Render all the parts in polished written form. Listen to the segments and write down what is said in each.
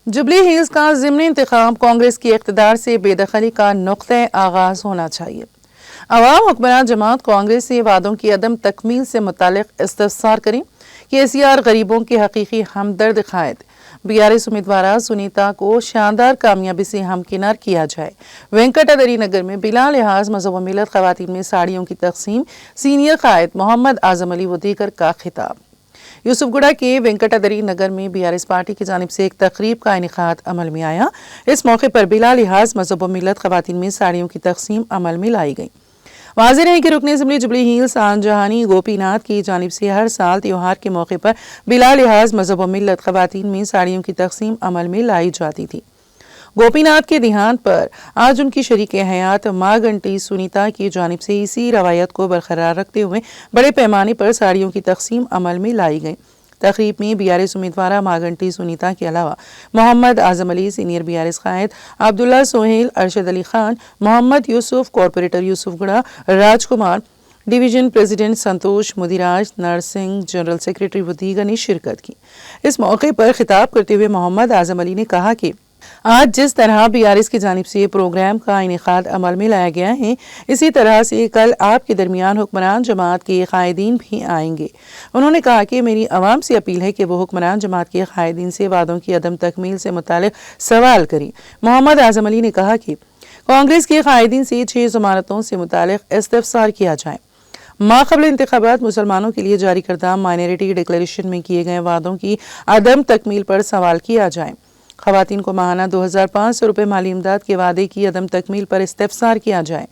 Jubilee hills का ज़िमनी इंतखाब कांग्रेस की इक़्तिदार से बेदखली का नुक़्ता आगाज़ होना चाहिए। अवाम हुक्मरान जमात कांग्रेस से वादों की अदम तकमील से मुतालिक इस्तफसार करें। केसीआर गरीबों के हकीकी हमदर्द कायद। बीआरएस उम्मीदवार सुनीता को शानदार कामयाबी से हमकिनार किया जाए। वेंकटाद्री नगर में बिला लिहाज मज़हब व मिलत ख़वातीन में साड़ियों की तकसीम। सीनियर कायद मोहम्मद आज़म अली व दीगर का खिताब। यूसुफगुड़ा के वेंकटाद्री नगर में बीआरएस पार्टी की जानिब से एक तकरीब का इनेकाद अमल में आया। इस मौके पर बिला लिहाज मज़हब व मिलत ख़वातीन में साड़ियों की तकसीम अमल में लाई गई। वाज़ेह है कि रुकन असेंबली जुबली हिल्स आनजहानी गोपीनाथ की जानिब से हर साल त्योहार के मौके पर बिला लिहाज मज़हब व मिलत ख़वातीन में साड़ियों की तकसीम अमल में लाई जाती थी। गोपीनाथ के देहांत पर आज उनकी शरीक हयात माँ घंटी सुनीता की जानिब से इसी रवायत को बरकरार रखते हुए बड़े पैमाने पर साड़ियों की तकसीम अमल में लाई गई। तकरीब में बीआरएस उम्मीदवार माँ घंटी सुनीता के अलावा मोहम्मद आज़म अली, सीनियर बीआरएस कायद अब्दुल्ला सोहेल, अरशद अली खान, मोहम्मद यूसुफ, कॉरपोरेटर यूसुफगुड़ा, राजकुमार, डिवीजन प्रेसिडेंट संतोष मुदिराज, नरसिंह, जनरल सेक्रेटरी व दीगर ने शिरकत की। इस मौके पर खिताब करते हुए मोहम्मद आज़म अली ने कहा कि आज जिस तरह बीआरएस की जानिब से प्रोग्राम का इनेकाद अमल में लाया गया है, इसी तरह से कल आपके दरमियान हुक्मरान जमात के कायदीन भी आएंगे। उन्होंने कहा कि मेरी आवाम से अपील है कि वो हुक्मरान जमात के कायदीन से वादों की अदम तकमील से मुतालिक सवाल करें। मोहम्मद आज़म अली ने कहा कि कांग्रेस के कायदीन से 6 ज़मानतों से मुतालिक इस्तफसार किया जाए। माक़बल इंतखाबात मुसलमानों के लिए जारी करदा माइनॉरिटी डिक्लेरेशन में किए गए वादों की अदम तकमील पर सवाल किया जाए। ख़वातीन को माहाना 2500 रुपये माली इमदाद के वादे की अदम तकमील पर इस्तफसार किया जाए।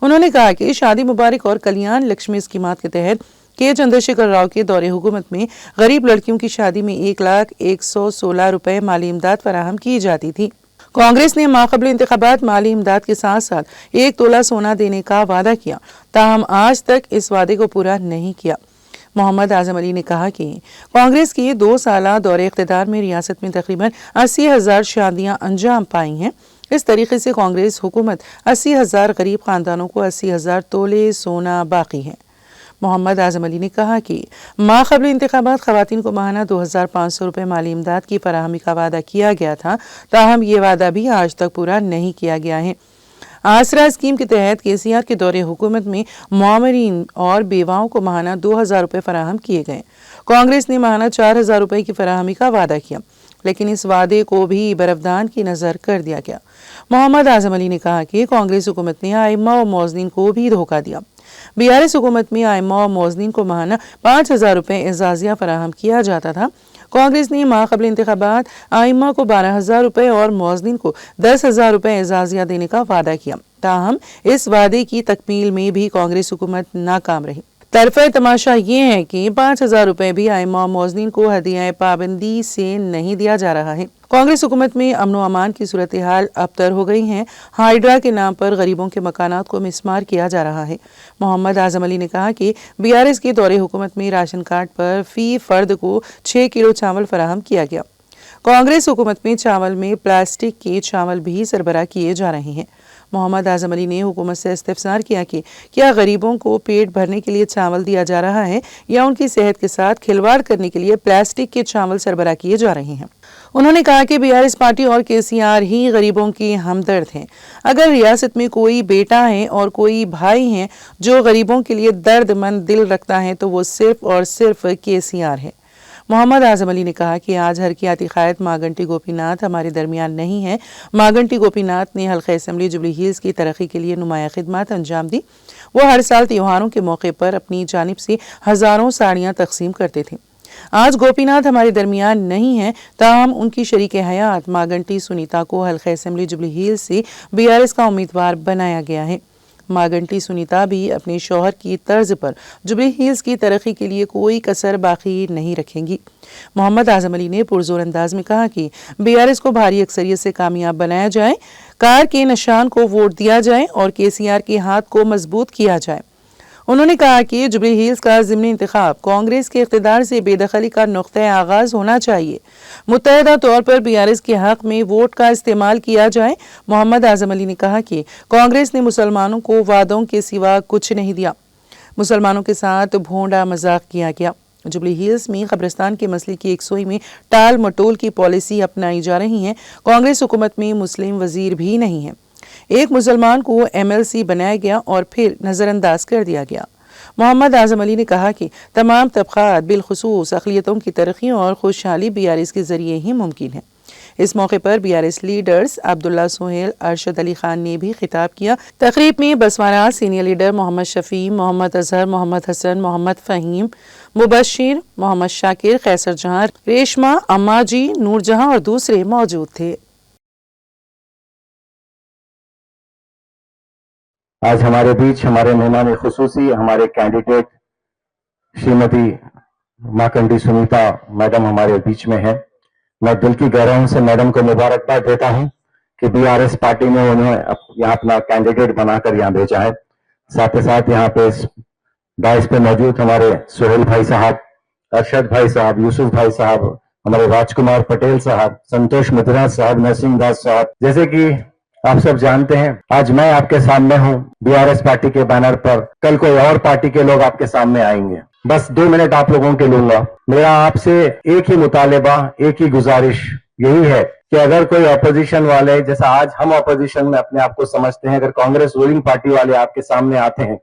उन्होंने कहा कि शादी मुबारक और कल्याण लक्ष्मी स्कीमात के तहत के चंद्रशेखर राव के दौरे हुकूमत में गरीब लड़कियों की शादी में 1,116 रुपये माली इमदाद फराहम की जाती थी। कांग्रेस ने माक़बल इंतखाबात माली इमदाद के साथ साथ 1 तोला सोना देने का वादा किया, ताहम आज तक इस वादे को पूरा नहीं किया। मोहम्मद आज़म अली ने कहा कि कांग्रेस की 2 साला दौरे इक़्तिदार में रियासत में तकरीबन 80,000 शादियां अंजाम पाई हैं। इस तरीके से कांग्रेस हुकूमत 80,000 गरीब खानदानों को 80,000 तोले सोना बाकी है। मोहम्मद आज़म अली ने कहा कि माक़बल इंतखाबात ख़वातीन को माहाना 2,500 रुपये माली इमदाद की फराहमी का वादा किया गया था, ताहम ये वादा भी आज तक पूरा नहीं किया गया है। आसरा स्कीम के तहत केसीआर के दौरे हुकूमत में मामरीन और बेवाओं को माहाना 2,000 रुपये फराहम किए गए। कांग्रेस ने माहाना 4,000 रुपये की फराहमी का वादा किया, लेकिन इस वादे को भी बरफदान की नज़र कर दिया गया। मोहम्मद आज़म अली ने कहा कि कांग्रेस हुकूमत ने आइम्मा व मौज़नीन को भी धोखा दिया। बीआरएस हुकूमत में आइम्मा व मौज़नीन को माहाना 5,000 रुपये एजाज़िया फराहम किया जाता था। कांग्रेस ने माक़बल इंतखाबात आइम्मा को 12,000 रुपये और मौज़नीन को 10,000 रुपये एजाज़िया देने का वादा किया, ताहम इस वादे की तकमील में भी कांग्रेस हुकूमत नाकाम रही। तरफ़े तमाशा ये है कि 5,000 रुपये भी आइम्मा मौज़नीन को हदिया पाबंदी से नहीं दिया जा रहा है। कांग्रेस हुकूमत में अमन व अमान की सूरत हाल अबतर हो गई है। हाइड्रा के नाम पर गरीबों के मकानात को मिसमार किया जा रहा है। मोहम्मद आज़म अली ने कहा कि बीआरएस के दौरे हुकूमत में राशन कार्ड पर फी फर्द को 6 किलो चावल फराहम किया गया। कांग्रेस हुकूमत में चावल में प्लास्टिक के चावल भी सरबराह किए जा रहे हैं। मोहम्मद आज़म अली ने हुकूमत से इस्तफसार किया कि क्या गरीबों को पेट भरने के लिए चावल दिया जा रहा है या उनकी सेहत के साथ खिलवाड़ करने के लिए प्लास्टिक के चावल सरबराह किए जा रहे हैं। उन्होंने कहा कि बीआरएस पार्टी और केसीआर ही गरीबों की हमदर्द हैं। अगर रियासत में कोई बेटा है और कोई भाई है जो गरीबों के लिए दर्दमंद दिल रखता है तो वो सिर्फ और सिर्फ केसीआर है। मोहम्मद आज़म अली ने कहा कि आज हरकियाती कायद माँ घंटी गोपीनाथ हमारे दरमियान नहीं है। माँ घंटी गोपीनाथ ने हल्का असेंबली जुबली हिल्स की तरक्की के लिए नुमाया खिदमत अंजाम दी। वो हर साल त्योहारों के मौके पर अपनी जानिब से हज़ारों साड़ियाँ तकसीम करते थे। आज गोपीनाथ हमारे दरमियान नहीं है, ताहम उनकी शरीक हयात माँ घंटी सुनीता को हल्का असेंबली जुबली हिल्स से बीआरएस का उम्मीदवार बनाया गया है। माँ घंटी सुनीता भी अपने शौहर की तर्ज पर जुबली हिल्स की तरक्की के लिए कोई कसर बाकी नहीं रखेंगी। मोहम्मद आज़म अली ने पुरजोर अंदाज में कहा कि बीआरएस को भारी अक्सरियत से कामयाब बनाया जाए, कार के निशान को वोट दिया जाए और केसीआर के हाथ को मजबूत किया जाए। उन्होंने कहा कि जुबली हिल्स का ज़िमनी इंतखाब कांग्रेस के इक़्तिदार से बेदखली का नुक़्ता आगाज़ होना चाहिए। मुत्तहिदा तौर पर बीआरएस के हक़ में वोट का इस्तेमाल किया जाए। मोहम्मद आज़म अली ने कहा कि कांग्रेस ने मुसलमानों को वादों के सिवा कुछ नहीं दिया। मुसलमानों के साथ भोंडा मजाक किया गया। जुबली हिल्स में कब्रिस्तान के मसले की एकसोई में टाल मटोल की पॉलिसी अपनाई जा रही है। कांग्रेस हुकूमत में मुस्लिम वजीर भी नहीं है। एक मुसलमान को MLC बनाया गया और फिर नज़रअंदाज कर दिया गया। मोहम्मद आजम अली ने कहा कि तमाम तबक़ात बिलखुसूस अक़लियतों की तरक्की और खुशहाली BRS के ज़रिए ही मुमकिन है। इस मौके पर BRS लीडर्स अब्दुल्ला सोहेल, अरशद अली खान ने भी खिताब किया। तकरीब में बसवाना सीनियर लीडर मोहम्मद शफी, मोहम्मद अजहर, मोहम्मद हसन, मोहम्मद फ़हीम, मुबशिर, मोहम्मद शाकिर, कैसर जहां, रेशमा, अम्मा जी, नूर जहां और दूसरे मौजूद थे। आज हमारे बीच हमारे मेहमान खुसूसी हमारे कैंडिडेट श्रीमती माकंडी सुनीता मैडम हमारे बीच में है। मैं दिल की गहराइयों से मैडम को मुबारकबाद देता हूं कि BRS पार्टी ने उन्हें यहाँ अपना कैंडिडेट बनाकर यहाँ भेजा है। साथ ही साथ यहाँ पे डाइस पे मौजूद हमारे सोहेल भाई साहब, अरशद भाई साहब, यूसुफ भाई साहब, हमारे राजकुमार पटेल साहब, संतोष मित्रा साहब, नसीम दास साहब, जैसे कि आप सब जानते हैं आज मैं आपके सामने हूं BRS पार्टी के बैनर पर, कल कोई और पार्टी के लोग आपके सामने आएंगे। बस 2 मिनट आप लोगों के लूंगा। मेरा आपसे एक ही मुतालिबा, एक ही गुजारिश यही है कि अगर कोई अपोजिशन वाले, जैसा आज हम अपोजिशन में अपने आप को समझते हैं, अगर कांग्रेस रूलिंग पार्टी वाले आपके सामने आते हैं,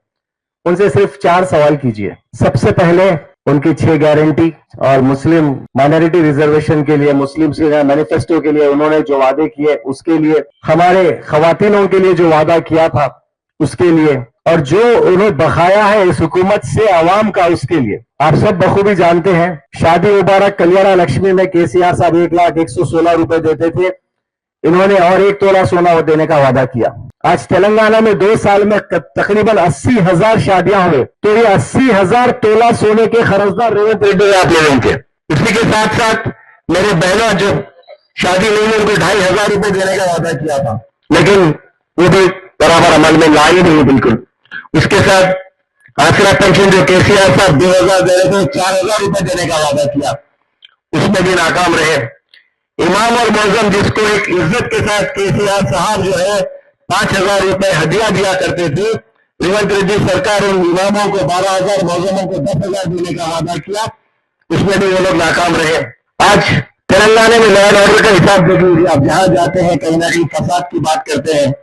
उनसे सिर्फ 4 सवाल कीजिए। सबसे पहले उनकी 6 गारंटी और मुस्लिम माइनॉरिटी रिजर्वेशन के लिए, मुस्लिम मैनिफेस्टो के लिए उन्होंने जो वादे किए उसके लिए, हमारे खवातीनों के लिए जो वादा किया था उसके लिए, और जो उन्हें बकाया है इस हुकूमत से आवाम का उसके लिए। आप सब बखूबी जानते हैं शादी मुबारक कल्याणा लक्ष्मी में KCR साहब 1,01,16 रुपए देते थे, इन्होंने और 1 तोला सोना देने का वादा किया। आज तेलंगाना में 2 साल में तकरीबन 80,000 शादियां हुए, तो ये 80,000 तोला सोने के खर्चदार रेवंत रेड्डी आप लोगों के। इसी के साथ साथ मेरे बहनों जो शादी नहीं हुई उनको 2,500 रुपए देने का वादा किया था, लेकिन वो भी बराबर अमल में लाई नहीं बिल्कुल। उसके साथ आसरा पेंशन जो KCR साहब 2,000 दे रहे थे, 4,000 रुपए देने का वादा किया, उसमें भी नाकाम रहे। इमाम और मौजम जिसको एक इज्जत के साथ KCR साहब जो है 5,000 रुपए हदिया दिया करते थे, रेवंत रेड्डी सरकार उन इमामों को 12,000, मौजमों को 10,000 देने का वादा किया, उसमें भी वो लोग नाकाम रहे। आज तेलंगाना में लॉ एंड ऑर्डर का हिसाब देखिए, आप जहां जाते हैं कहीं ना कहीं फसाद की बात करते हैं,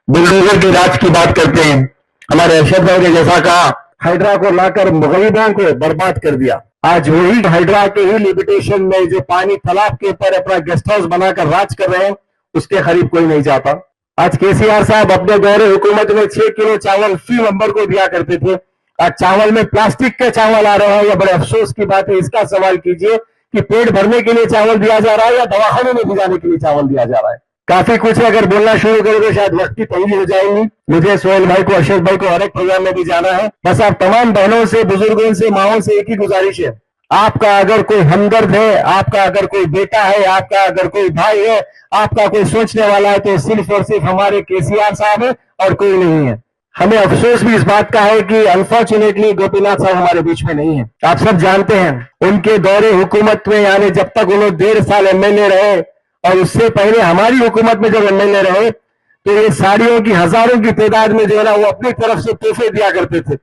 बुलडोजर की राज की बात करते हैं। हमारे अरशद भाई ने जैसा कहा, हाइड्रा को लाकर मुगलिबों को बर्बाद कर दिया। आज वही हाइड्रा के ही लिमिटेशन में जो पानी तालाब के ऊपर अपना गेस्ट हाउस बनाकर राज कर रहे हैं, उसके करीब कोई नहीं जाता। आज KCR साहब अपने दौरे हुकूमत में 6 किलो चावल फी मेंबर को दिया करते थे, आज चावल में प्लास्टिक के चावल आ रहे हैं। यह बड़े अफसोस की बात है। इसका सवाल कीजिए कि पेट भरने के लिए चावल दिया जा रहा है या दवाखाने में भिजाने के लिए चावल दिया जा रहा है। काफी कुछ है, अगर बोलना शुरू करें तो शायद वक्त की तंगी हो जाएगी। मुझे सोहेल भाई को, अरशद भाई को हर एक प्रोग्राम में भी जाना है। बस आप तमाम बहनों से, बुजुर्गों से, माओं से एक ही गुजारिश है, आपका अगर कोई हमदर्द है, आपका अगर कोई बेटा है, आपका अगर कोई भाई है, आपका कोई सोचने वाला है, तो सिर्फ और सिर्फ हमारे KCR साहब है और कोई नहीं है। हमें अफसोस भी इस बात का है कि अनफॉर्चुनेटली गोपीनाथ साहब हमारे बीच में नहीं है। आप सब जानते हैं उनके दौरे हुकूमत में, यानी जब तक उन्होंने 1.5 साल MLA रहे और उससे पहले हमारी हुकूमत में जब MLA रहे, तो ये साड़ियों की हजारों की तादाद में जो है ना वो अपनी तरफ से तोहफे दिया करते थे।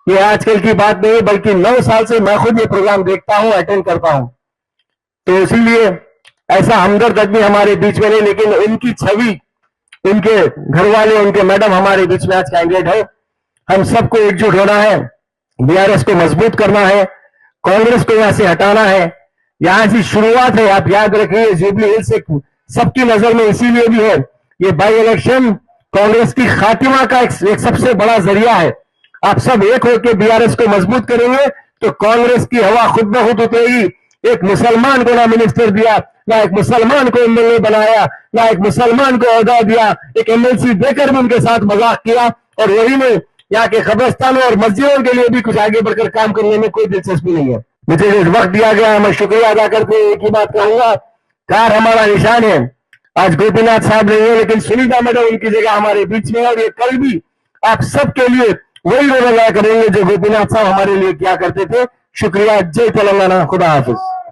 ये आजकल की बात नहीं, बल्कि 9 साल से मैं खुद ये प्रोग्राम देखता हूं, अटेंड करता हूं। तो इसीलिए ऐसा हमदर्द आदमी हमारे बीच में नहीं, लेकिन उनकी छवि, उनके घर वाले, उनके मैडम हमारे बीच में आज कैंडिडेट है। हम सबको एकजुट होना है, BRS को मजबूत करना है, कांग्रेस को यहां से हटाना है। यहां से शुरुआत है, आप याद रखिए, जुबली हिल्स से सबकी नजर में इसीलिए भी है, ये बाई इलेक्शन कांग्रेस की खातिमा का एक सबसे बड़ा जरिया है। आप सब एक होकर BRS को मजबूत करेंगे तो कांग्रेस की हवा खुद ब खुद उठेगी। एक मुसलमान को ना मिनिस्टर दिया, ना एक मुसलमान को MLA बनाया, ना एक मुसलमान को ओहदा दिया, एक MLC देकर भी उनके साथ मजाक किया, और वही में यहाँ के कब्रिस्तानों और मस्जिदों के लिए भी कुछ आगे बढ़कर काम करने में कोई दिलचस्पी नहीं है। मुझे जो वक्त दिया गया, मैं शुक्रिया अदा करते हुए एक ही बात कहूंगा, कार हमारा निशान है। आज गोपीनाथ साहब नहीं है, लेकिन सुनीता मैडम उनकी जगह हमारे बीच में है, और ये कल भी आप सबके लिए वही रोल अदा करेंगे जो गोपीनाथ साहब हमारे लिए किया करते थे। शुक्रिया। जय तेलंगाना। खुदा हाफिज।